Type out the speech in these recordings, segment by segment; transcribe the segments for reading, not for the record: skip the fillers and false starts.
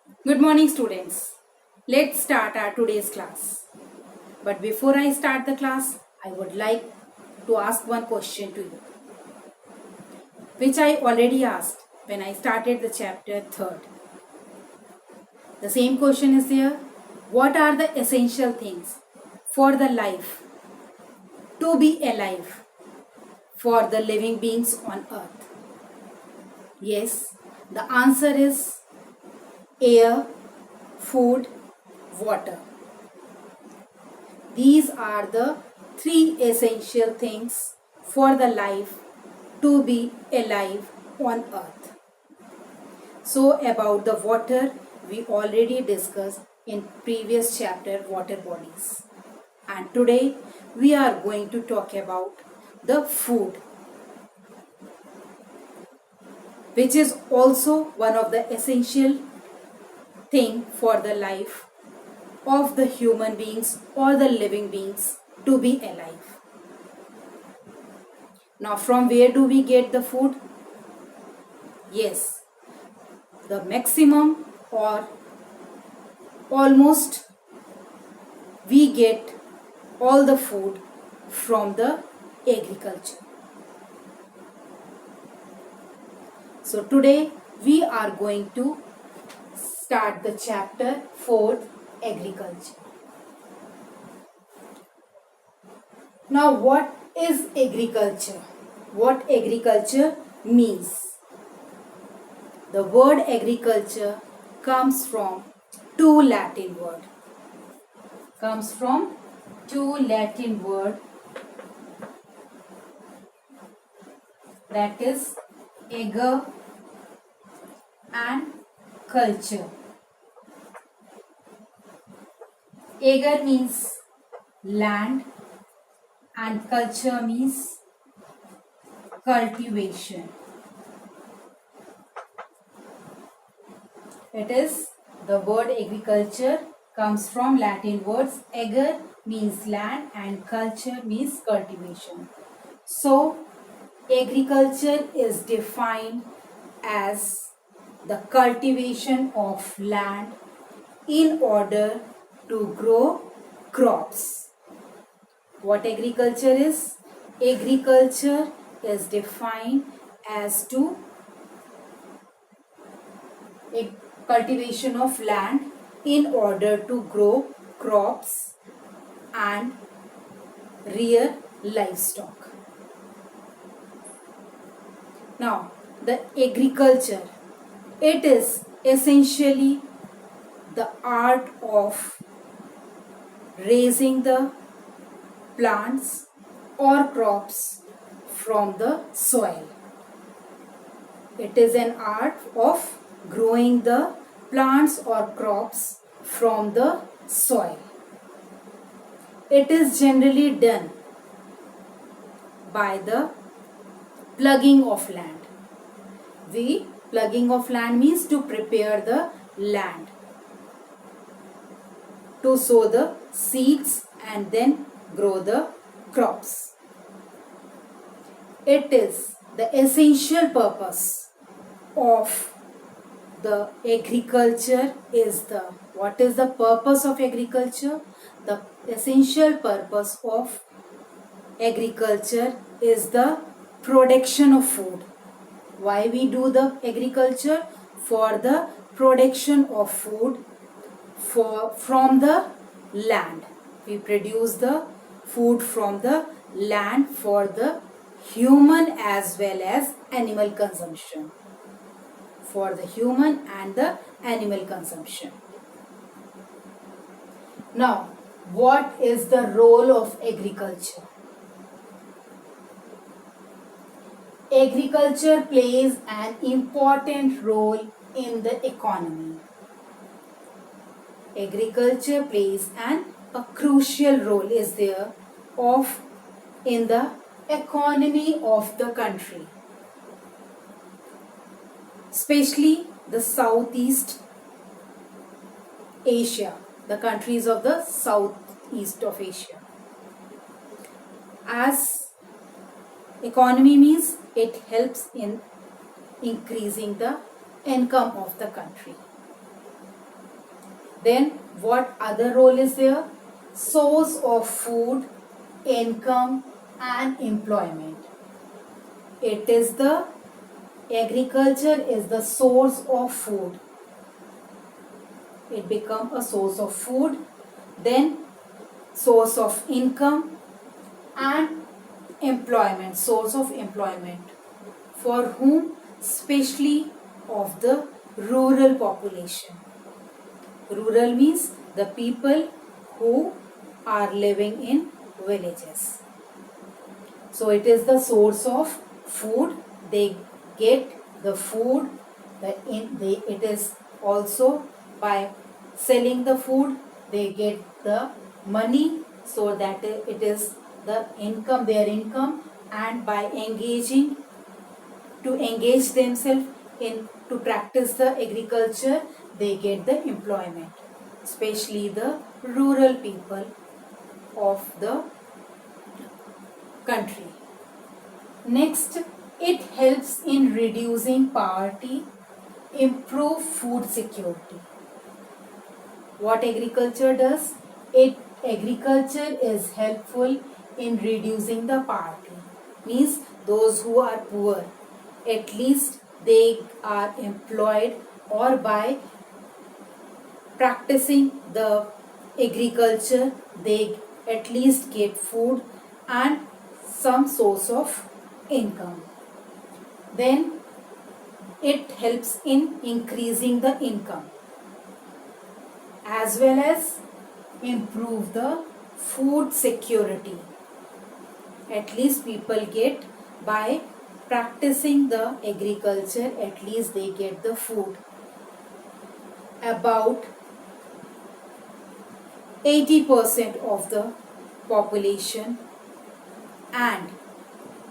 Good morning, students. Let's start our today's class. But before I start the class, I would like to ask one question to you, which I already asked when I started the chapter 3rd. The same question is there. What are the essential things for the life to be alive for the living beings on earth? Yes, the answer is air, food, water. These are the three essential things for the life to be alive on earth. So about the water, we already discussed in previous chapter water bodies. And today we are going to talk about the food, which is also one of the essential thing for the life of the human beings or the living beings to be alive. Now, from where do we get the food? Yes, the maximum or almost we get all the food from the agriculture. So, today we are going to start the chapter 4th, agriculture. Now, what is agriculture? What agriculture means? The word agriculture comes from two Latin word. Comes from two Latin word, that is ager and culture. Ager means land and culture means cultivation. It is the word agriculture comes from Latin words. Ager means land and culture means cultivation. So, agriculture is defined as the cultivation of land in order to grow crops. What agriculture is? Agriculture is defined as to a cultivation of land in order to grow crops and rear livestock. Now, the agriculture, it is essentially the art of raising the plants or crops from the soil. It is an art of growing the plants or crops from the soil. It is generally done by the plugging of land. The plugging of land means to prepare the land, to sow the seeds and then grow the crops. It is the essential purpose of the agriculture is the, what is the purpose of agriculture? The essential purpose of agriculture is the production of food. Why we do the agriculture? For the production of food from the land. We produce the food from the land for the human as well as animal consumption. For the human and the animal consumption. Now, what is the role of agriculture? Agriculture plays an important role in the economy. Agriculture plays a crucial role is there of in the economy of the country, especially the Southeast Asia, the countries of the Southeast of Asia. As economy means it helps in increasing the income of the country. Then what other role is there? Source of food, income and employment. It is the agriculture is the source of food. It become a source of food, then source of income and employment, source of employment. For whom? Especially of the rural population. Rural means the people who are living in villages. So it is the source of food. They get the food. It is also by selling the food they get the money, so that it is the income, their income, and by engage themselves in to practice the agriculture, they get the employment, especially the rural people of the country. Next, it helps in reducing poverty, improve food security. What agriculture does? Agriculture is helpful in reducing the poverty. Means those who are poor, at least they are employed, or by practicing the agriculture they at least get food and some source of income. Then it helps in increasing the income as well as improve the food security. At least people get, by practicing the agriculture, at least they get the food. About 80% of the population and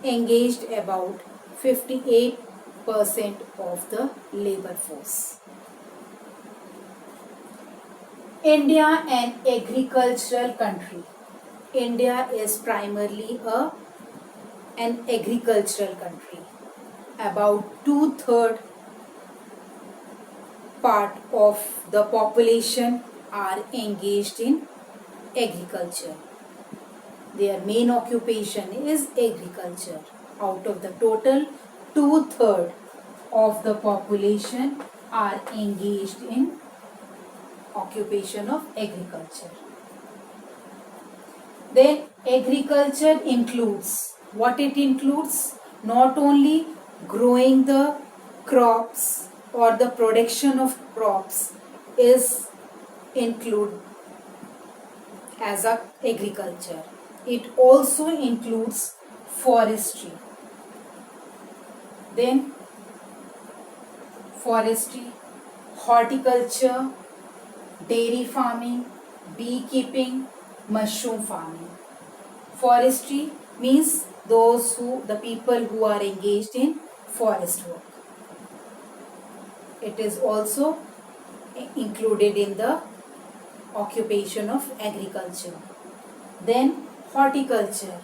engaged about 58% of the labor force. India, an agricultural country. India is primarily an agricultural country. About 2/3 part of the population are engaged in agriculture. Their main occupation is agriculture. Out of the total, 2/3 of the population are engaged in occupation of agriculture. Then agriculture includes, what it includes? Not only growing the crops or the production of crops is include as a agriculture. It also includes forestry. Then forestry, horticulture, dairy farming, beekeeping, mushroom farming. Forestry means the people who are engaged in forest work. It is also included in the occupation of agriculture. Then horticulture.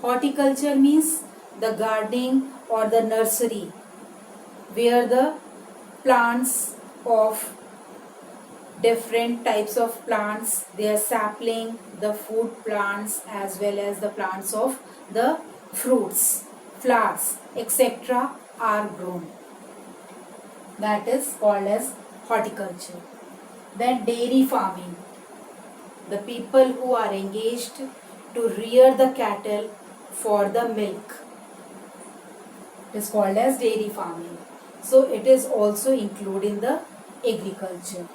Horticulture means the gardening or the nursery where the plants of different types of plants, their sapling, the food plants as well as the plants of the fruits, flowers, etc. are grown. That is called as horticulture. Then dairy farming. The people who are engaged to rear the cattle for the milk. It is called as dairy farming. So it is also included in the agriculture.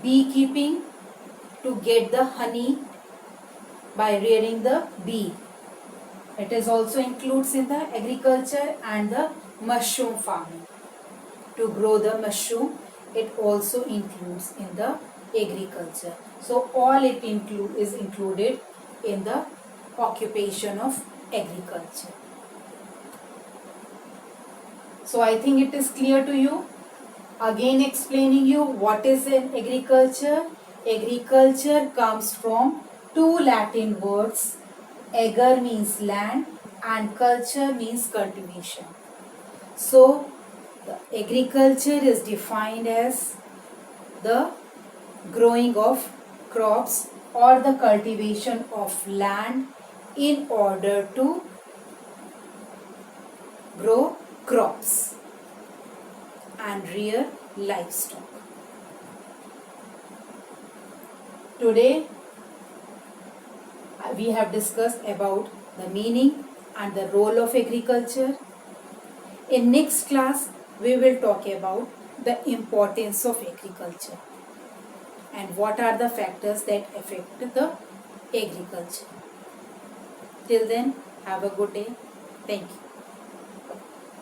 Beekeeping, to get the honey by rearing the bee. It is also includes in the agriculture. And the mushroom farming, to grow the mushroom, it also includes in the agriculture. So all it is included in the occupation of agriculture. So I think it is clear to you. Again explaining you what is an agriculture. Agriculture comes from two Latin words. Ager means land and culture means cultivation. So the agriculture is defined as the growing of crops or the cultivation of land in order to grow crops and rear livestock. Today we have discussed about the meaning and the role of agriculture. In next class we will talk about the importance of agriculture and what are the factors that affect the agriculture. Till then, have a good day. Thank you.